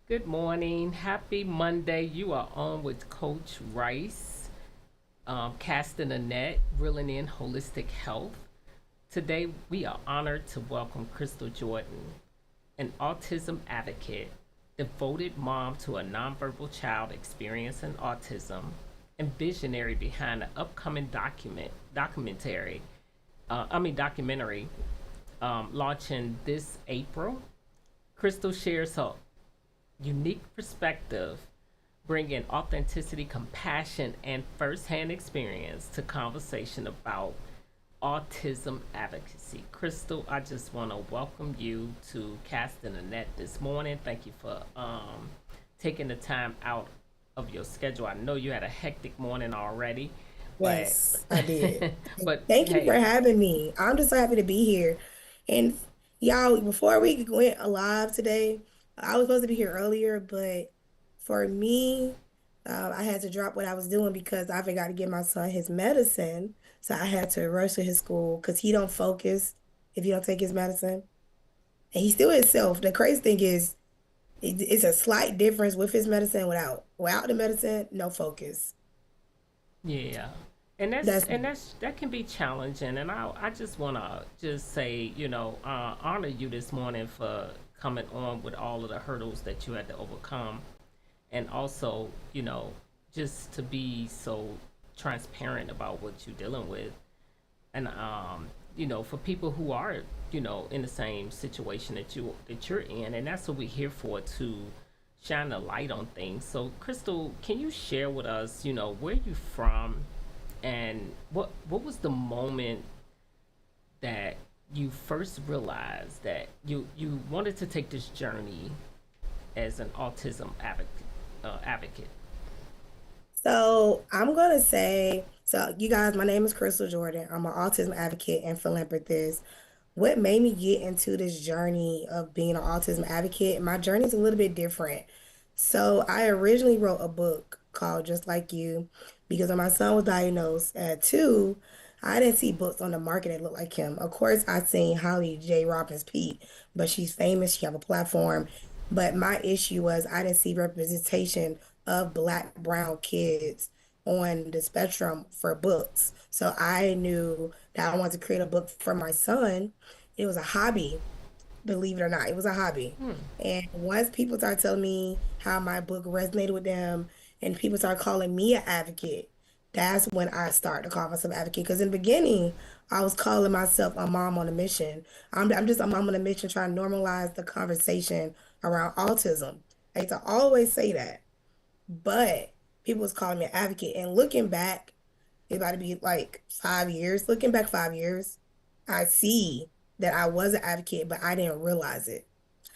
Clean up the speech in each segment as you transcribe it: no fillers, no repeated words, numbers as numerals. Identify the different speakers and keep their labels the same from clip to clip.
Speaker 1: Good morning. Happy Monday. You are on with Coach Rice, casting a net, reeling in holistic health. Today, we are honored to welcome Crystal Jordan, an autism advocate, devoted mom to a nonverbal child experiencing autism, and visionary behind the upcoming documentary launching this April. Crystal shares her unique perspective, bringing authenticity, compassion, and firsthand experience to conversation about autism advocacy. Crystal, I just want to welcome you to Casting the Net this morning. Thank you for taking the time out of your schedule. I know you had a hectic morning already, but
Speaker 2: Yes, I did.
Speaker 1: but
Speaker 2: Thank you for
Speaker 1: hey,
Speaker 2: having me. I'm just so happy to be here. And y'all, before we went live today, I was supposed to be here earlier, but for me, I had to drop what I was doing because I forgot to give my son his medicine. So I had to rush to his school because he don't focus if you don't take his medicine. And he still himself. The crazy thing is, it's a slight difference with his medicine and without. Without the medicine, no focus.
Speaker 1: yeah. And that's
Speaker 2: That's
Speaker 1: and that's that can be challenging, and I just want to just say, honor you this morning for coming on with all of the hurdles that you had to overcome, and also, just to be so transparent about what you're dealing with, and for people who are, in the same situation that you're in, and that's what we're here for, to shine a light on things. So, Crystal, can you share with us, where you from, and what was the moment that you first realized that you wanted to take this journey as an autism advocate?
Speaker 2: So I'm gonna say, so you guys, my name is Crystal Jordan. I'm an autism advocate and philanthropist. What made me get into this journey of being an autism advocate? My journey is a little bit different. So I originally wrote a book called Just Like You because when my son was diagnosed at 2, I didn't see books on the market that looked like him. Of course, I seen Holly J. Robbins Pete, but she's famous. She have a platform. But my issue was I didn't see representation of Black, brown kids on the spectrum for books. So I knew that I wanted to create a book for my son. It was a hobby, believe it or not. It was a hobby.
Speaker 1: Hmm.
Speaker 2: And once people started telling me how my book resonated with them and people started calling me an advocate, that's when I started to call myself an advocate. Because in the beginning, I was calling myself a mom on a mission. I'm just a mom on a mission trying to normalize the conversation around autism. I used to always say that. But people was calling me an advocate. And looking back, it's about to be like 5 years. Looking back 5 years, I see that I was an advocate, but I didn't realize it.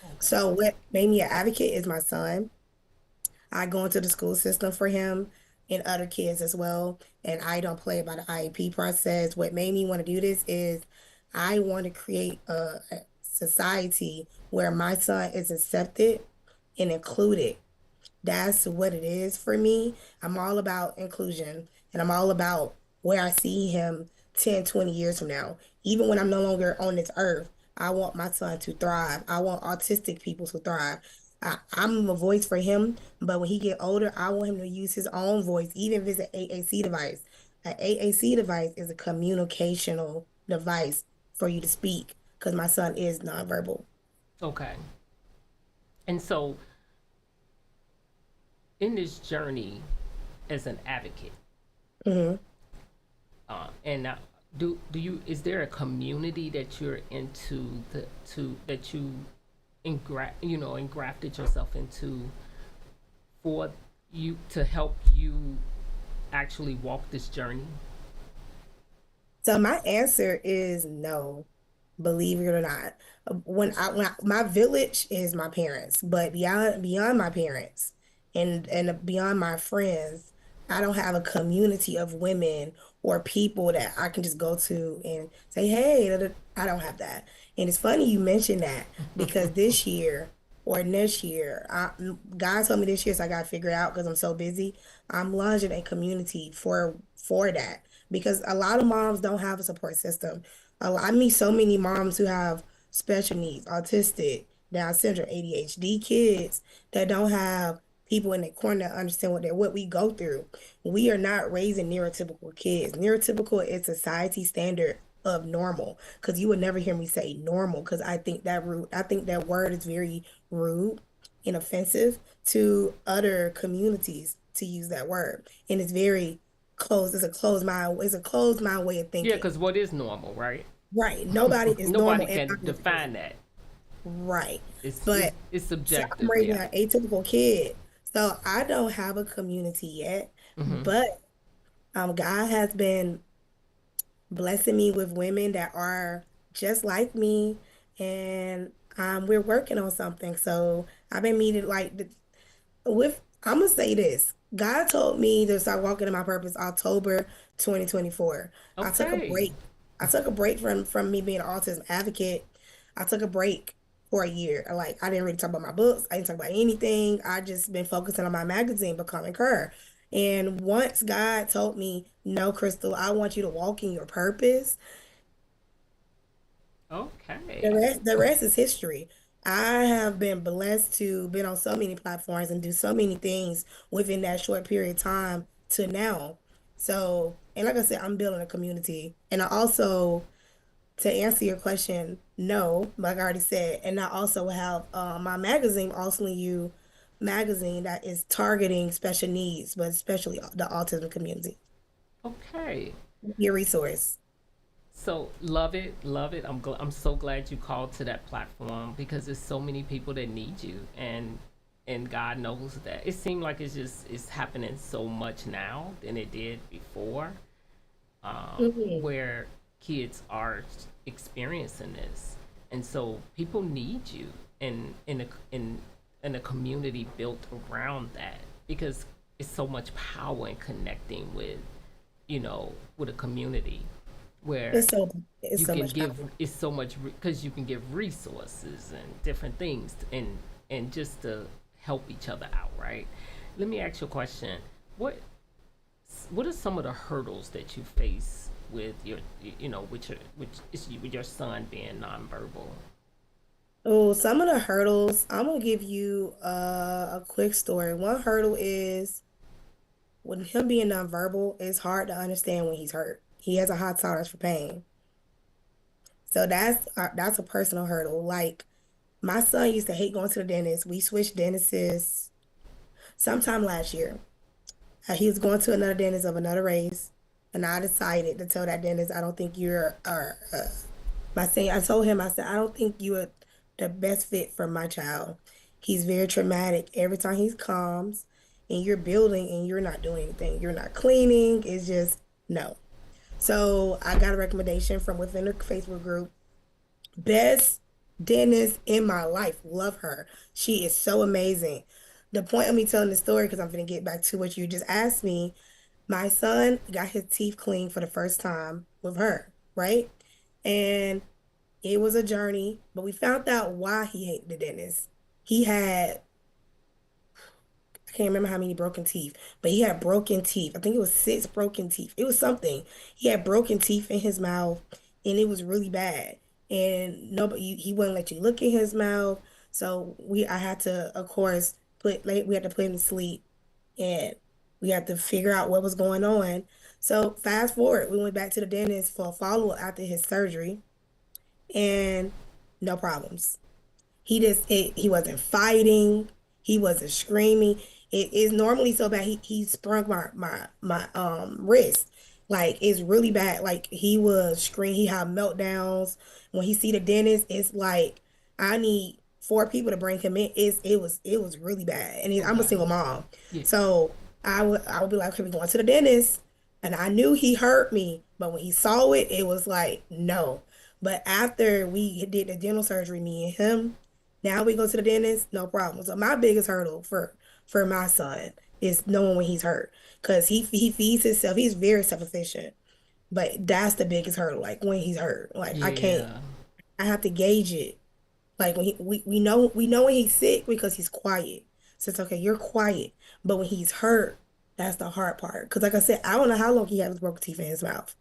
Speaker 1: Okay.
Speaker 2: So what made me an advocate is my son. I go into the school system for him and other kids as well. And I don't play by the IEP process. What made me want to do this is I want to create a society where my son is accepted and included. That's what it is for me. I'm all about inclusion and I'm all about where I see him 10, 20 years from now. Even when I'm no longer on this earth, I want my son to thrive. I want autistic people to thrive. I'm a voice for him, but when he get older, I want him to use his own voice, even if it's an AAC device. An AAC device is a communicational device for you to speak because my son is nonverbal.
Speaker 1: Okay. And so, in this journey as an advocate,
Speaker 2: Hmm.
Speaker 1: and do you is there a community that you're into, that you engrafted yourself into, for you to help you actually walk this journey?
Speaker 2: So my answer is no, believe it or not. My village is my parents, but beyond my parents and beyond my friends, I don't have a community of women or people that I can just go to and say, hey, da, da. I don't have that. And it's funny you mentioned that because this year or next year, God told me this year, so I got to figure it out because I'm so busy. I'm launching a community for that because a lot of moms don't have a support system. I meet so many moms who have special needs, autistic, Down syndrome, ADHD kids that don't have people in the corner that understand what we go through. We are not raising neurotypical kids. Neurotypical is society standard of normal. Because you would never hear me say normal, because I think that word is very rude and offensive to other communities to use that word. And it's very closed, it's a closed mind way of
Speaker 1: Yeah,
Speaker 2: thinking.
Speaker 1: because what is normal, right?
Speaker 2: Right. Nobody is
Speaker 1: Nobody
Speaker 2: normal in
Speaker 1: can
Speaker 2: my
Speaker 1: define
Speaker 2: opinion.
Speaker 1: that.
Speaker 2: Right.
Speaker 1: It's it's
Speaker 2: But
Speaker 1: it's
Speaker 2: so I'm
Speaker 1: subjective.
Speaker 2: raising
Speaker 1: Yeah.
Speaker 2: an atypical kid. So I don't have a community yet,
Speaker 1: Hmm.
Speaker 2: but God has been blessing me with women that are just like me, and we're working on something. So I've been meeting with I'm gonna say this. God told me to start walking in my purpose October 2024. I took a
Speaker 1: Okay.
Speaker 2: break. I took a break from me being an autism advocate. I took a break for a year. Like I didn't really talk about my books. I didn't talk about anything. I just been focusing on my magazine, Becoming Her. And once God told me, no, Crystal, I want you to walk in your purpose,
Speaker 1: Okay.
Speaker 2: the rest is history. I have been blessed to been on so many platforms and do so many things within that short period of time to now. So, and like I said, I'm building a community. And I also, to answer your question, no, like I already said, and I also have my magazine, Also You magazine, that is targeting special needs, but especially the autism community.
Speaker 1: Okay.
Speaker 2: Your resource.
Speaker 1: So love it, love it. I'm so glad you called to that platform because there's so many people that need you, and God knows that. It seemed like it's happening so much now than it did before,
Speaker 2: Mhm.
Speaker 1: where kids are experiencing this, and so people need you in a community built around that because it's so much power in connecting with with a community where
Speaker 2: It's so it's
Speaker 1: you
Speaker 2: so
Speaker 1: can
Speaker 2: much
Speaker 1: give
Speaker 2: power.
Speaker 1: it's so much because you can give resources and different things and just to help each other out, right? Let me ask you a question. what what are some of the hurdles that you face with your with your son being nonverbal?
Speaker 2: Oh, some of the hurdles, I'm gonna give you a quick story. One hurdle is when him being nonverbal, it's hard to understand when he's hurt. He has a high tolerance for pain. So that's a personal hurdle. Like my son used to hate going to the dentist. We switched dentists sometime last year. He was going to another dentist of another race, and I decided to tell that dentist, I don't think you're by saying I told him, I said, I don't think you are the best fit for my child. He's very traumatic. Every time he comes and you're building and you're not doing anything, you're not cleaning, it's just no. So I got a recommendation from within the Facebook group. Best dentist in my life. Love her. She is so amazing. The point of me telling the story, because I'm going to get back to what you just asked me, my son got his teeth cleaned for the first time with her, right? And it was a journey, but we found out why he hated the dentist. He had, I can't remember how many broken teeth, but he had broken teeth. I think it was six broken teeth. It was something. He had broken teeth in his mouth, and it was really bad. And nobody, he wouldn't let you look in his mouth. So I had to, of course, we had to put him to sleep, and we had to figure out what was going on. So fast forward, we went back to the dentist for a follow-up after his surgery, and no problems. He wasn't fighting. He wasn't screaming. It is normally so bad. He sprung my wrist. Like it's really bad. Like he was screaming. He had meltdowns. When he see the dentist, it's like I need four people to bring him in. It was really bad. And I'm a
Speaker 1: Okay.
Speaker 2: single mom,
Speaker 1: Yeah.
Speaker 2: so I would be like, okay, we're going to the dentist. And I knew he hurt me, but when he saw it, it was like no. But after we did the dental surgery, me and him, now we go to the dentist, no problem. So my biggest hurdle for my son is knowing when he's hurt, because he feeds himself. He's very self-sufficient, but that's the biggest hurdle. Like when he's hurt, like I can't.
Speaker 1: Yeah.
Speaker 2: I have to gauge it. Like when we know when he's sick because he's quiet. So it's okay, you're quiet. But when he's hurt, that's the hard part. Because like I said, I don't know how long he had his broken teeth in his mouth.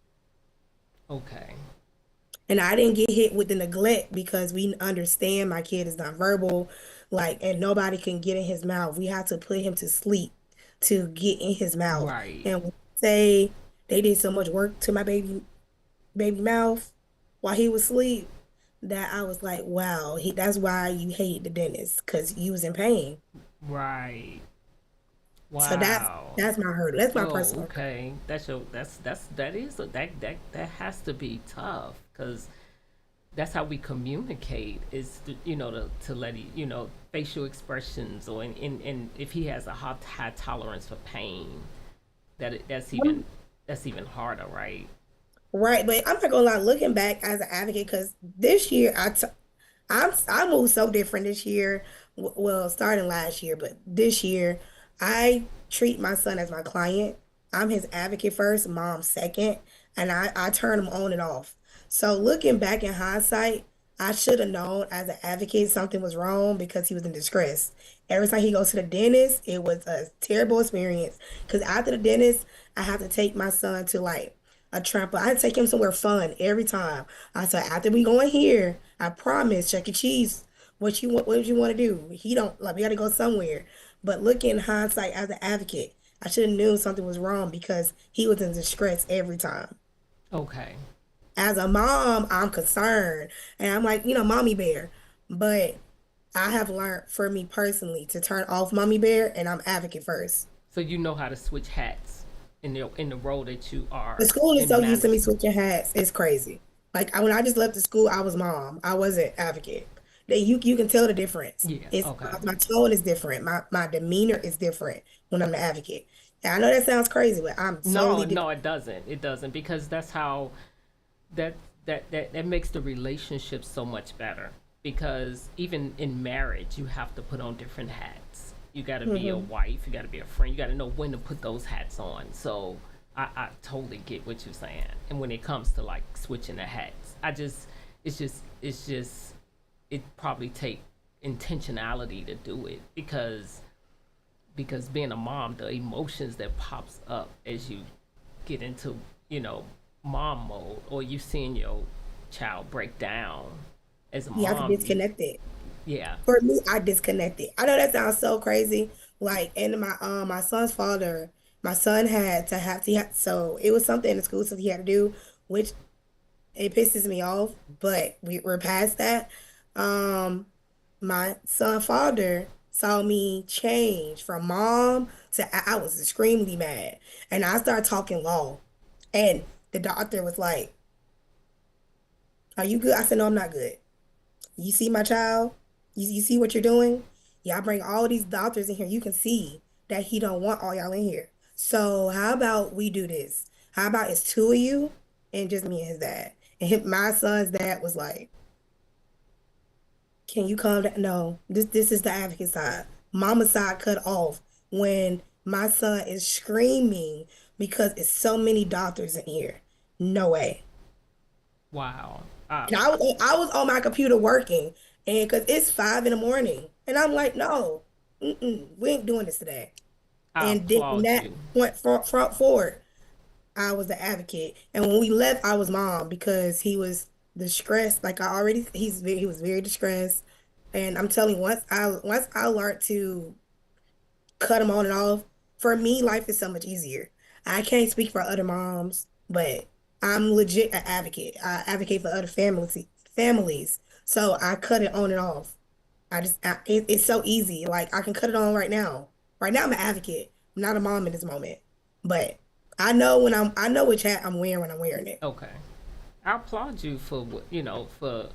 Speaker 1: Okay.
Speaker 2: And I didn't get hit with the neglect because we understand my kid is nonverbal, like, and nobody can get in his mouth. We have to put him to sleep to get in his mouth.
Speaker 1: Right.
Speaker 2: And when say they did so much work to my baby mouth while he was asleep that I was like, wow, that's why you hate the dentist because you was in pain.
Speaker 1: Right.
Speaker 2: So
Speaker 1: Wow.
Speaker 2: that's my hurdle. That's my
Speaker 1: Oh,
Speaker 2: personal hurdle.
Speaker 1: okay. That is that has to be tough because that's how we communicate is to let facial expressions or in if he has a high tolerance for pain that's even harder, right?
Speaker 2: Right, but I'm not gonna lie, looking back as an advocate, because this year I moved so different this year. Well, starting last year, but this year I treat my son as my client. I'm his advocate first, mom second, and I turn him on and off. So looking back in hindsight, I should have known as an advocate something was wrong because he was in distress. Every time he goes to the dentist, it was a terrible experience. Because after the dentist, I have to take my son to like a trampoline. I take him somewhere fun every time. I said, after we go in here, I promise, Chuck E. Cheese, what you want to do? He don't like we gotta go somewhere. But look in hindsight as an advocate, I should have known something was wrong because he was in distress every time.
Speaker 1: Okay.
Speaker 2: As a mom, I'm concerned. And I'm like, mommy bear. But I have learned for me personally to turn off mommy bear and I'm advocate first.
Speaker 1: So you know how to switch hats in the role that you
Speaker 2: The
Speaker 1: are
Speaker 2: school is
Speaker 1: in
Speaker 2: so used to me
Speaker 1: managing.
Speaker 2: switching hats. It's crazy. Like when I just left the school, I was mom. I wasn't advocate. You can tell the difference.
Speaker 1: Yeah.
Speaker 2: It's
Speaker 1: Okay.
Speaker 2: my tone is different. My demeanor is different when I'm the advocate. And I know that sounds crazy, but I'm
Speaker 1: No,
Speaker 2: totally
Speaker 1: no,
Speaker 2: different.
Speaker 1: it doesn't. It doesn't because that's how that that makes the relationship so much better. Because even in marriage, you have to put on different hats. You got to be a
Speaker 2: Hmm.
Speaker 1: wife. You got to be a friend. You got to know when to put those hats on. So I totally get what you're saying. And when it comes to like switching the hats, it's just it probably take intentionality to do it because being a mom, the emotions that pops up as you get into you know mom mode or you seeing your child break down as a
Speaker 2: You have to
Speaker 1: mom,
Speaker 2: disconnect it.
Speaker 1: yeah.
Speaker 2: For me, I disconnect it. I know that sounds so crazy. Like, and my son's father, my son had to have to so it was something in the school so he had to do, which it pisses me off, but we're past that. Um, my son father saw me change from mom to I was extremely mad. And I started talking law. And the doctor was like, are you good? I said, no, I'm not good. You see my child? You see what you're doing? Y'all bring all these doctors in here. You can see that he don't want all y'all in here. So how about we do this? How about it's two of you and just me and his dad? And my son's dad was like, "Can you calm down?" No, this is the advocate side. Mama's side cut off when my son is screaming because it's so many doctors in here. No way.
Speaker 1: Wow.
Speaker 2: And I was on my computer working, and because it's 5 in the morning, and I'm like, no, we ain't doing this today.
Speaker 1: I
Speaker 2: And then from
Speaker 1: applaud
Speaker 2: that
Speaker 1: you.
Speaker 2: point front forward, I was the advocate. And when we left, I was mom because he was distressed. Like he was very distressed. And I'm telling you, once I learned to cut him on and off, for me, life is so much easier. I can't speak for other moms, but I'm legit an advocate. I advocate for other families. So I cut it on and off. It's so easy. Like I can cut it on right now. Right now, I'm an advocate. I'm not a mom in this moment, but I know which hat I'm wearing when I'm wearing it.
Speaker 1: Okay. I applaud you for for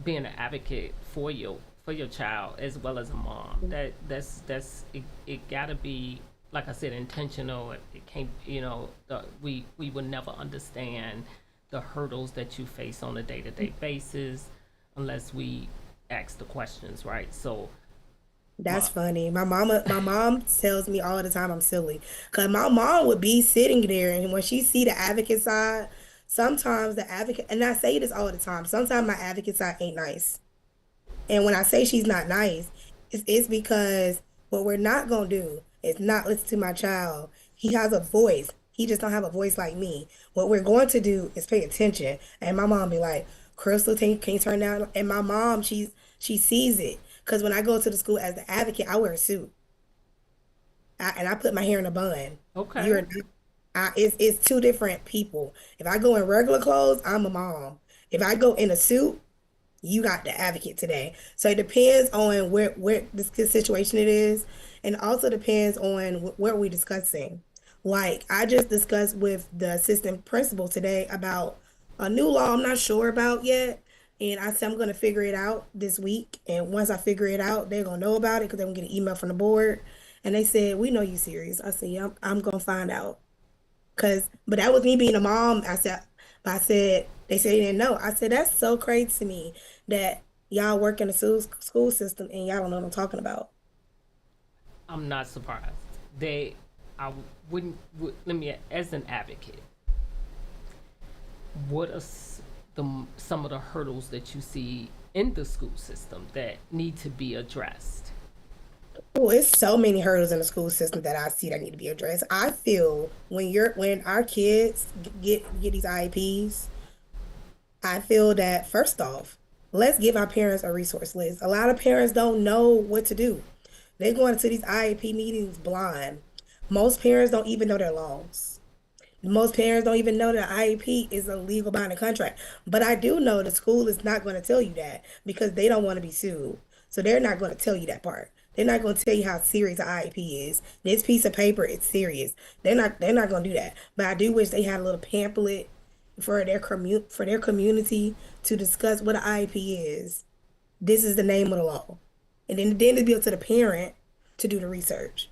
Speaker 1: being an advocate for your child as well as a mom. That's it gotta be like I said intentional. It can't we would never understand the hurdles that you face on a day-to-day basis unless we ask the questions, right? So
Speaker 2: That's
Speaker 1: my
Speaker 2: funny. My mom tells me all the time I'm silly. Cause my mom would be sitting there and when she see the advocate side, sometimes the advocate and I say this all the time, sometimes my advocate side ain't nice. And when I say she's not nice, it's because what we're not gonna do is not listen to my child. He has a voice. He just don't have a voice like me. What we're going to do is pay attention. And my mom be like, Crystal, can you turn down? And my mom, she sees it. Because when I go to the school as the advocate, I wear a suit. And I put my hair in a bun.
Speaker 1: Okay.
Speaker 2: You're it's two different people. If I go in regular clothes, I'm a mom. If I go in a suit, you got the advocate today. So it depends on where this situation it is, and also depends on what we're discussing. Like I just discussed with the assistant principal today about a new law I'm not sure about yet. And I said I'm gonna figure it out this week. And once I figure it out, they're gonna know about it because they're gonna get an email from the board. And they said, "We know you serious." I said, "Yeah, I'm gonna find out." But that was me being a mom. I said, they said they didn't know. I said, that's so crazy to me that y'all work in the school system and y'all don't know what I'm talking about.
Speaker 1: I'm not surprised. They, I wouldn't. Let me, as an advocate, what are some of the hurdles that you see in the school system that need to be addressed?
Speaker 2: Oh, it's so many hurdles in the school system that I see that need to be addressed. I feel when our kids get these IEPs, I feel that first off, let's give our parents a resource list. A lot of parents don't know what to do. They go into these IEP meetings blind. Most parents don't even know their laws. Most parents don't even know that IEP is a legal binding contract. But I do know the school is not going to tell you that because they don't want to be sued. So they're not going to tell you that part. They're not going to tell you how serious the IEP is. This piece of paper is serious. They're not going to do that. But I do wish they had a little pamphlet for their community to discuss what an IEP is. This is the name of the law. And then it's up to the parent to do the research.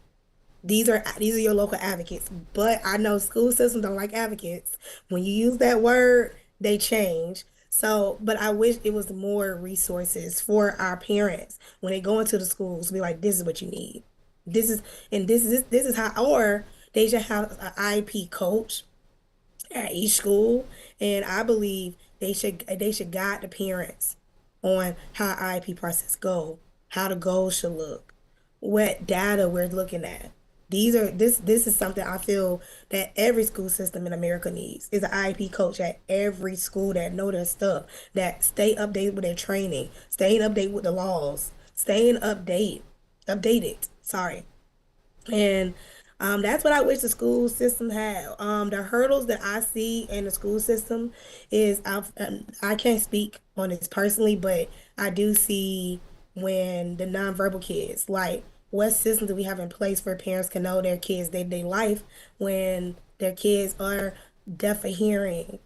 Speaker 2: These are your local advocates. But I know school systems don't like advocates. When you use that word, they change. So, but I wish it was more resources for our parents when they go into the schools to be like, this is what you need. This is this is how, or they should have an IEP coach at each school, and I believe they should guide the parents on how IEP process go, how the goals should look, what data we're looking at. This is something I feel that every school system in America needs is an IEP coach at every school that know their stuff, that stay updated with their training, staying updated with the laws, staying updated. Sorry. And that's what I wish the school system had. The hurdles that I see in the school system is I can't speak on this personally, but I do see when the nonverbal kids, like what system do we have in place for parents can know their kids' day-to-day life when their kids are deaf of hearing,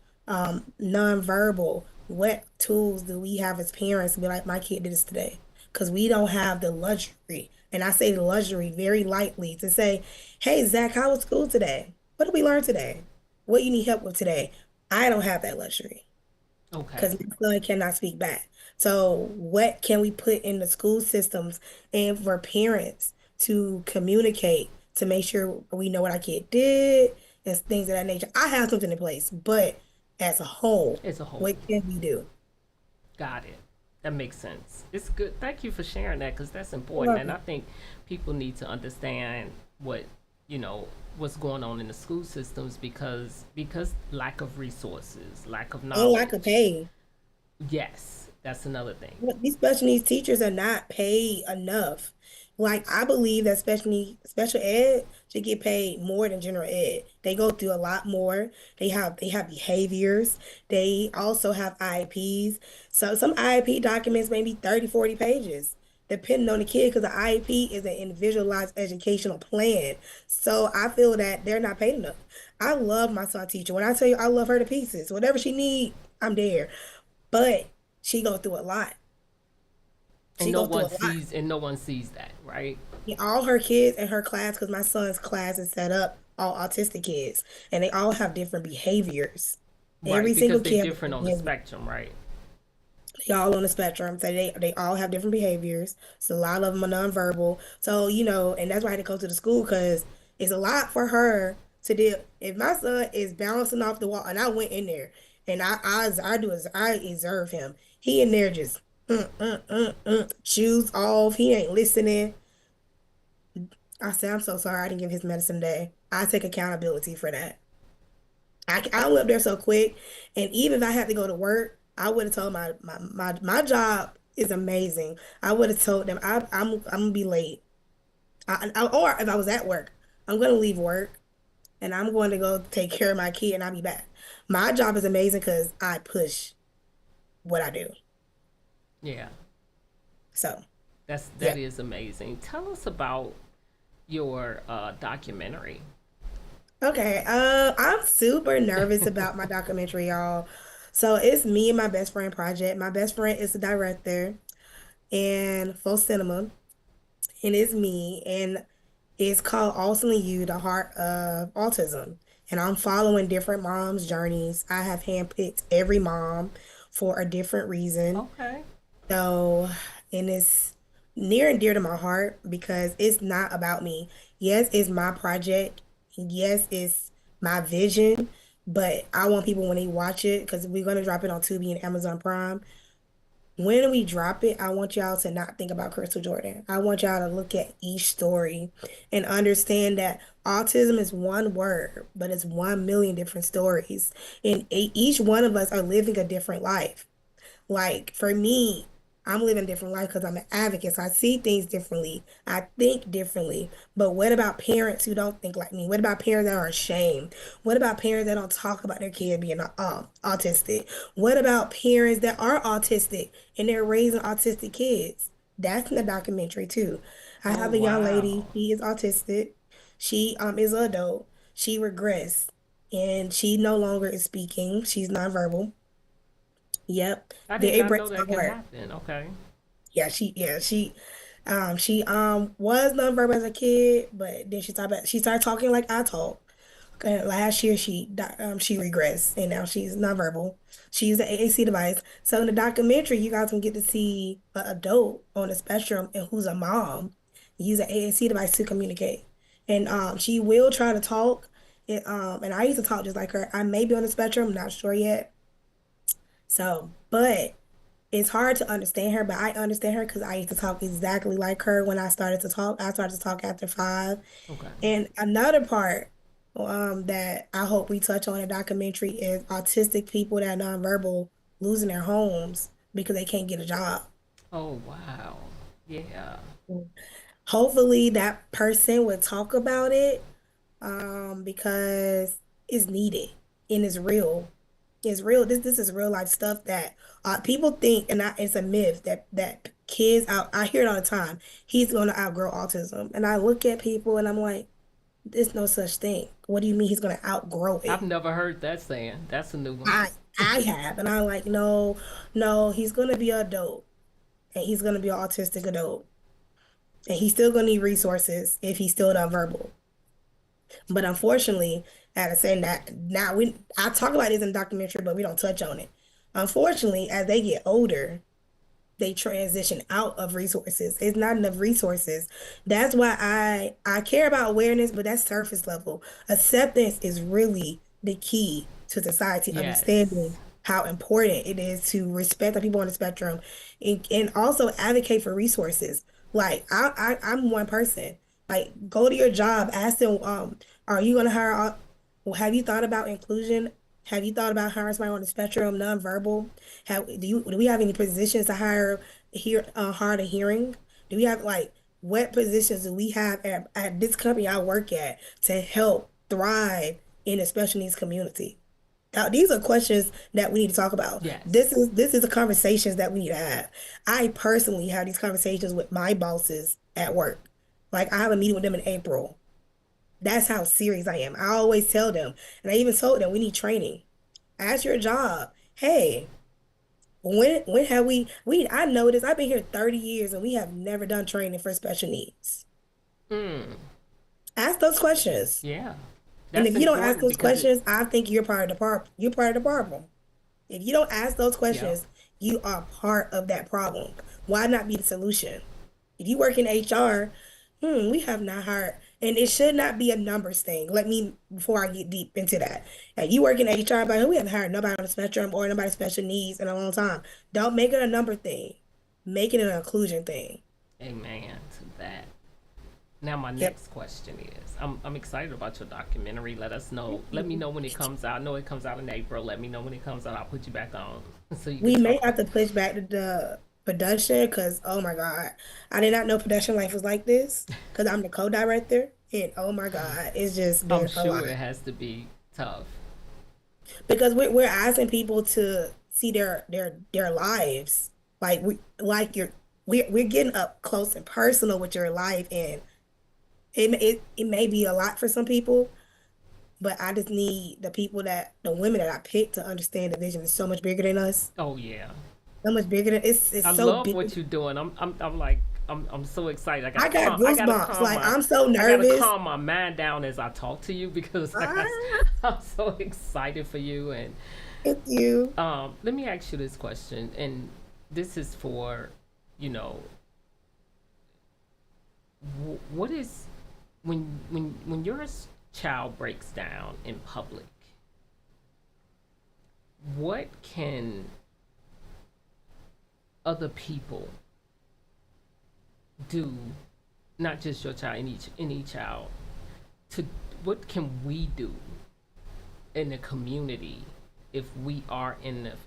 Speaker 2: nonverbal. What tools do we have as parents to be like, my kid did this today? Because we don't have the luxury, and I say the luxury very lightly, to say, hey, Zach, how was school today? What did we learn today? What you need help with today? I don't have that luxury
Speaker 1: Okay.
Speaker 2: because my son cannot speak back. So, what can we put in the school systems and for parents to communicate to make sure we know what our kid did and things of that nature? I have something in place, but as a whole,
Speaker 1: As a whole.
Speaker 2: what can we do?
Speaker 1: Got it. That makes sense. It's good. Thank you for sharing that because that's
Speaker 2: You're
Speaker 1: important. And I
Speaker 2: welcome.
Speaker 1: think people need to understand what, you know, what's going on in the school systems because lack of resources, lack of
Speaker 2: And lack of
Speaker 1: knowledge.
Speaker 2: pay.
Speaker 1: Yes, that's another thing.
Speaker 2: These special needs teachers are not paid enough. Like I believe that special ed should get paid more than general ed. They go through a lot more. They have behaviors. They also have IEPs. So some IEP documents may be 30, 40 pages, depending on the kid, because the IEP is an individualized educational plan. So I feel that they're not paid enough. I love my son teacher. When I tell you I love her to pieces, whatever she need, I'm there. But she go through a lot.
Speaker 1: And
Speaker 2: She go through a lot.
Speaker 1: no one sees that, right?
Speaker 2: Yeah, all her kids in her class, because my son's class is set up all autistic kids, and they all have different behaviors.
Speaker 1: Right,
Speaker 2: Every
Speaker 1: because
Speaker 2: single
Speaker 1: they're
Speaker 2: kid has
Speaker 1: different
Speaker 2: different
Speaker 1: on the
Speaker 2: behavior.
Speaker 1: spectrum, right?
Speaker 2: They all on the spectrum, so they all have different behaviors. So a lot of them are nonverbal. So and that's why I had to go to the school because it's a lot for her to do. If my son is bouncing off the wall, and I went in there, and I do is I observe him. He in there just shoes off. He ain't listening. I said, I'm so sorry I didn't give his medicine today. I take accountability for that. I went up there so quick, and even if I had to go to work, I would have told my job is amazing. I would have told them I'm gonna be late. Or if I was at work, I'm gonna leave work and I'm going to go take care of my kid and I'll be back. My job is amazing because I push what I do.
Speaker 1: Yeah,
Speaker 2: So
Speaker 1: that
Speaker 2: yeah.
Speaker 1: is amazing. Tell us about your documentary.
Speaker 2: Okay. I'm super nervous about my documentary, y'all. So it's me and my best friend project. My best friend is the director and full cinema, and it's me, and it's called Ultimately You, the Heart of Autism. And I'm following different moms' journeys. I have handpicked every mom for a different reason.
Speaker 1: Okay.
Speaker 2: So, and it's near and dear to my heart because it's not about me. Yes, it's my project. Yes, it's my vision, but I want people when they watch it, because we're going to drop it on Tubi and Amazon Prime. When we drop it, I want y'all to not think about Crystal Jordan. I want y'all to look at each story and understand that autism is one word, but it's 1 million different stories. And each one of us are living a different life. Like for me, I'm living a different life because I'm an advocate. So I see things differently. I think differently. But what about parents who don't think like me? What about parents that are ashamed? What about parents that don't talk about their kid being autistic? What about parents that are autistic and they're raising autistic kids? That's in the documentary too. I
Speaker 1: Oh
Speaker 2: have a young
Speaker 1: wow.
Speaker 2: lady. She is autistic. She is an adult. She regressed and she no longer is speaking. She's nonverbal. Yep.
Speaker 1: I did
Speaker 2: It
Speaker 1: not know
Speaker 2: breaks
Speaker 1: that
Speaker 2: my
Speaker 1: can
Speaker 2: heart.
Speaker 1: happen. Okay.
Speaker 2: She was nonverbal as a kid, but then she started talking like I talk. Last year she regressed and now she's nonverbal. She used an AAC device. So in the documentary, you guys can get to see an adult on the spectrum and who's a mom use an AAC device to communicate. And she will try to talk. And I used to talk just like her. I may be on the spectrum, not sure yet. So, but it's hard to understand her, but I understand her because I used to talk exactly like her when I started to talk. I started to talk after 5.
Speaker 1: Okay.
Speaker 2: And another part that I hope we touch on in the documentary is autistic people that are nonverbal losing their homes because they can't get a job.
Speaker 1: Oh wow. Yeah.
Speaker 2: Hopefully that person would talk about it because it's needed and it's real. It's real. This is real life stuff that people think, and it's a myth that kids out. I hear it all the time. He's going to outgrow autism, and I look at people and I'm like, there's no such thing. What do you mean he's going to outgrow
Speaker 1: I've
Speaker 2: it?
Speaker 1: never heard that saying. That's a new one.
Speaker 2: I I have, and I'm like, no, no, he's going to be an adult, and he's going to be an autistic adult, and he's still going to need resources if he's still not verbal. But unfortunately, as I say that now I talk about this in the documentary, but we don't touch on it. Unfortunately, as they get older, they transition out of resources. It's not enough resources. That's why I care about awareness, but that's surface level. Acceptance is really the key to society, understanding
Speaker 1: Yes.
Speaker 2: how important it is to respect the people on the spectrum and also advocate for resources. Like I'm one person. Like go to your job, ask them, are you gonna hire well, have you thought about inclusion? Have you thought about hiring somebody on the spectrum, nonverbal? Do we have any positions to hire hard of hearing? Do we have like what positions do we have at this company I work at to help thrive in the special needs community? Now, these are questions that we need to talk about.
Speaker 1: Yes.
Speaker 2: This is the conversations that we need to have. I personally have these conversations with my bosses at work. Like I have a meeting with them in April. That's how serious I am. I always tell them, and I even told them we need training. Ask your job. Hey, when have I noticed I've been here 30 years and we have never done training for special needs.
Speaker 1: Mm.
Speaker 2: Ask those questions.
Speaker 1: Yeah.
Speaker 2: And
Speaker 1: That's
Speaker 2: if you don't ask
Speaker 1: important
Speaker 2: those
Speaker 1: because it.
Speaker 2: questions, I think you're part of the problem. You're part of the problem. If you don't ask those
Speaker 1: Yep.
Speaker 2: questions, you are part of that problem. Why not be the solution? If you work in HR, we have not hired, and it should not be a numbers thing. Let me, before I get deep into that. And you work in HR, but we haven't hired nobody on the spectrum or nobody with special needs in a long time. Don't make it a number thing. Make it an inclusion thing.
Speaker 1: Amen to that. Now my
Speaker 2: Yep.
Speaker 1: next question is, I'm excited about your documentary. Let us know. Let me know when it comes out. I know it comes out in April. Let me know when it comes out. I'll put you back on so you can
Speaker 2: We may
Speaker 1: talk.
Speaker 2: have to push back to the production because, oh my God, I did not know production life was like this because I'm the co-director. And oh my God, it's just
Speaker 1: I'm
Speaker 2: been a lot.
Speaker 1: sure it has to be tough.
Speaker 2: Because we're asking people to see their lives. Like we're getting up close and personal with your life. And it may be a lot for some people, but I just need the women that I picked to understand the vision is so much bigger than us.
Speaker 1: Oh yeah,
Speaker 2: So much bigger than it's
Speaker 1: I
Speaker 2: so
Speaker 1: love
Speaker 2: big.
Speaker 1: what you're doing. I'm like I'm so excited.
Speaker 2: I got
Speaker 1: I gotta
Speaker 2: goosebumps.
Speaker 1: calm
Speaker 2: Like
Speaker 1: my
Speaker 2: I'm so
Speaker 1: I gotta
Speaker 2: nervous.
Speaker 1: calm my mind down as I talk to you because
Speaker 2: Ah,
Speaker 1: I'm so excited for you. And
Speaker 2: thank you.
Speaker 1: let me ask you this question, and this is for, you know, what is when your child breaks down in public, what can other people do, not just your child, any child, to what can we do in the community if we are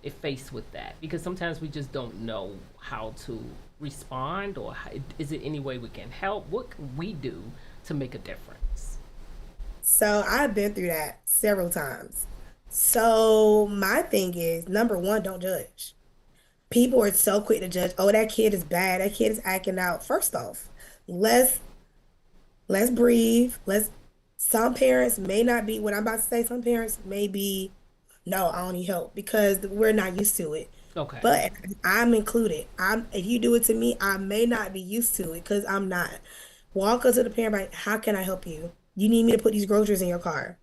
Speaker 1: if faced with that? Because sometimes we just don't know how to respond, or how, is it any way we can help? What can we do to make a difference?
Speaker 2: So I've been through that several times. So my thing is, number one, don't judge. People are so quick to judge. Oh, that kid is bad. That kid is acting out. First off, let's let's breathe. Some parents may not be what I'm about to say. Some parents may be, no, I don't need help because we're not used to it.
Speaker 1: Okay.
Speaker 2: But I'm included. If you do it to me, I may not be used to it because I'm not. Walk up to the parent, like, how can I help you? You need me to put these groceries in your car.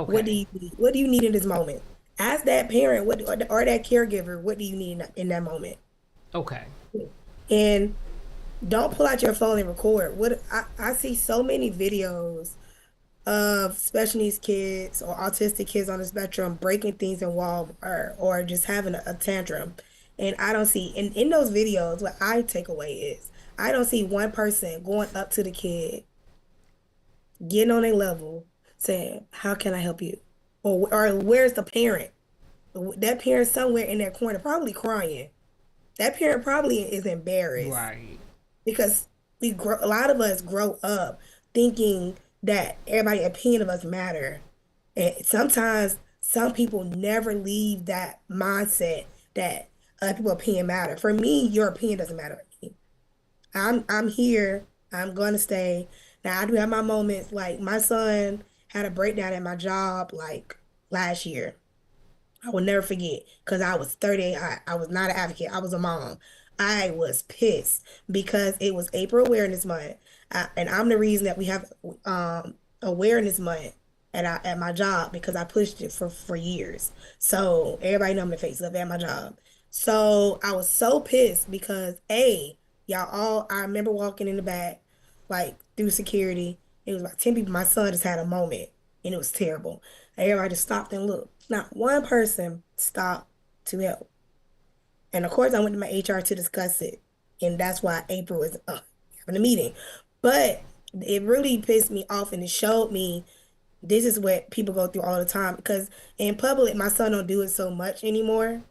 Speaker 2: What do
Speaker 1: Okay.
Speaker 2: you need? What do you need in this moment? Ask that parent, or that caregiver, what do you need in that moment?
Speaker 1: Okay.
Speaker 2: And don't pull out your phone and record. I see so many videos of special needs kids or autistic kids on the spectrum breaking things in wall or just having a tantrum. And I don't see in those videos what I take away is I don't see one person going up to the kid, getting on a level, saying, how can I help you? Or where's the parent? That parent somewhere in that corner probably crying. That parent probably is embarrassed
Speaker 1: Right.
Speaker 2: because a lot of us grow up thinking that everybody's opinion of us matter. And sometimes some people never leave that mindset that other people's opinion matter. For me, your opinion doesn't matter to me. I'm here. I'm gonna stay. Now I do have my moments. Like my son had a breakdown at my job like last year. I will never forget because I was 38. I was not an advocate. I was a mom. I was pissed because it was April Awareness Month. And I'm the reason that we have Awareness Month at my job because I pushed it for years. So everybody know I'm the face of it at my job. So I was so pissed because y'all all I remember walking in the back, like through security. It was about 10 people. My son just had a moment and it was terrible. Everybody just stopped and looked. Not one person stopped to help. And of course, I went to my HR to discuss it. And that's why April is having a meeting. But it really pissed me off and it showed me this is what people go through all the time. Because in public, my son don't do it so much anymore.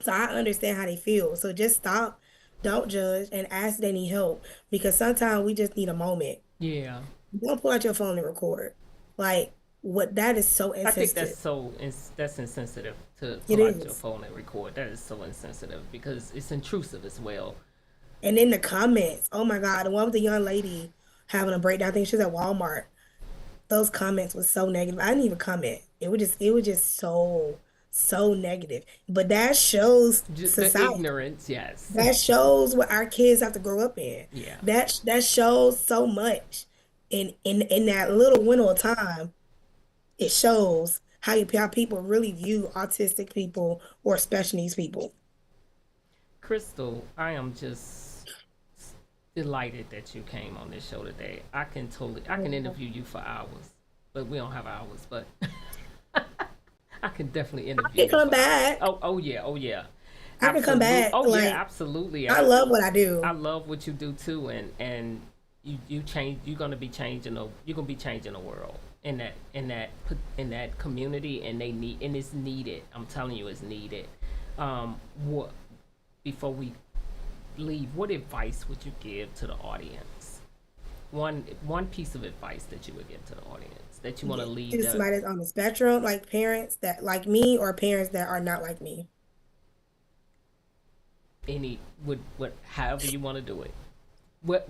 Speaker 2: So I understand how they feel. So just stop, don't judge, and ask if they need help. Because sometimes we just need a moment.
Speaker 1: Yeah.
Speaker 2: Don't pull out your phone and record. Like, what that is so
Speaker 1: I think
Speaker 2: insensitive.
Speaker 1: that's insensitive to
Speaker 2: It
Speaker 1: pull out your
Speaker 2: is.
Speaker 1: phone and record. That is so insensitive because it's intrusive as well.
Speaker 2: And in the comments, oh my God, the one with the young lady having a breakdown, I think she was at Walmart. Those comments was so negative. I didn't even comment. It was just so negative. But that shows
Speaker 1: The
Speaker 2: society.
Speaker 1: ignorance, yes.
Speaker 2: That shows what our kids have to grow up in.
Speaker 1: Yeah.
Speaker 2: That shows so much. In that little window of time, it shows how people really view autistic people or special needs people.
Speaker 1: Crystal, I am just delighted that you came on this show today. I can interview you for hours, but we don't have hours, but I can definitely
Speaker 2: I
Speaker 1: interview
Speaker 2: can
Speaker 1: you
Speaker 2: come
Speaker 1: for hours.
Speaker 2: back.
Speaker 1: Oh yeah, oh yeah.
Speaker 2: I can come
Speaker 1: Absolute.
Speaker 2: back.
Speaker 1: Oh yeah,
Speaker 2: Like
Speaker 1: absolutely.
Speaker 2: I love what I
Speaker 1: I
Speaker 2: do.
Speaker 1: love what you do too, and you change. You're gonna be changing the world in that community, and it's needed. I'm telling you, it's needed. What before we leave, what advice would you give to the audience? One piece of advice that you would give to the audience that you want to leave
Speaker 2: To
Speaker 1: the
Speaker 2: somebody that's on the spectrum, like parents that like me or parents that are not like me.
Speaker 1: any would what however you want to do it.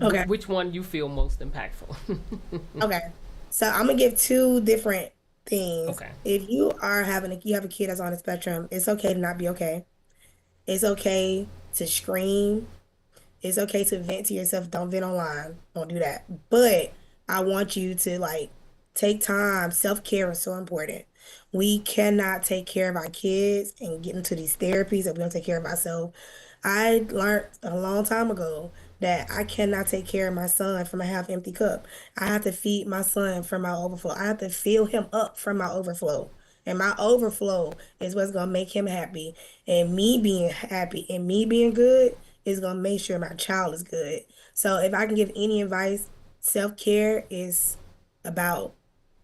Speaker 2: Okay.
Speaker 1: Which one you feel most impactful?
Speaker 2: Okay. So I'm gonna give two different things.
Speaker 1: Okay.
Speaker 2: If you have a kid that's on the spectrum, it's okay to not be okay. It's okay to scream. It's okay to vent to yourself. Don't vent online. Don't do that. But I want you to like take time. Self-care is so important. We cannot take care of our kids and get into these therapies if we don't take care of ourselves. I learned a long time ago that I cannot take care of my son from a half empty cup. I have to feed my son from my overflow. I have to fill him up from my overflow. And my overflow is what's gonna make him happy. And me being happy and me being good is gonna make sure my child is good. So if I can give any advice, self-care is about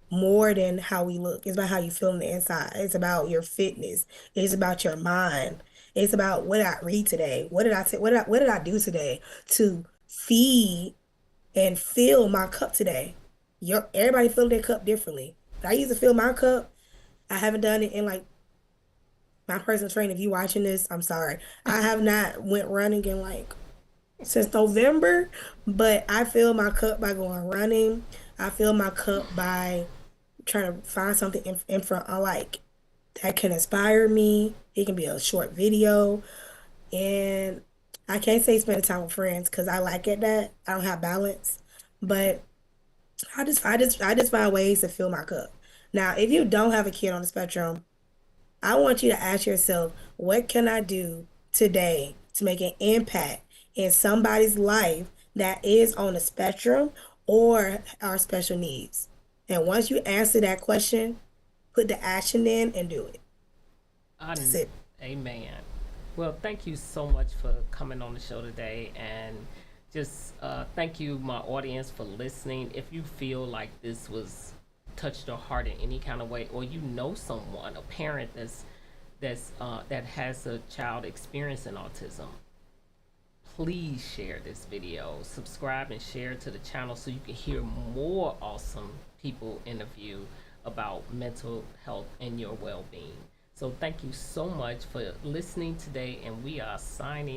Speaker 2: more than how we look. It's about how you feel on the inside. It's about your fitness. It's about your mind. It's about what did I read today? What did I take? What did I do today to feed and fill my cup today? Everybody fill their cup differently. But I used to fill my cup. I haven't done it in like my personal trainer. If you watching this, I'm sorry. I have not went running in like since November, but I fill my cup by going running. I fill my cup by trying to find something in front I like that can inspire me. It can be a short video, and I can't say spending time with friends because I like it that I don't have balance, but I just find ways to fill my cup. Now, if you don't have a kid on the spectrum, I want you to ask yourself, what can I do today to make an impact in somebody's life that is on the spectrum or are special needs? And once you answer that question, put the action in and do it. That's
Speaker 1: Un-
Speaker 2: it.
Speaker 1: Amen. Well, thank you so much for coming on the show today, and just thank you, my audience, for listening. If you feel like this was touched your heart in any kind of way, or you know someone, a parent that has a child experiencing autism, please share this video, subscribe and share to the channel so you can hear more awesome people interview about mental health and your well-being. So thank you so much for listening today, and we are signing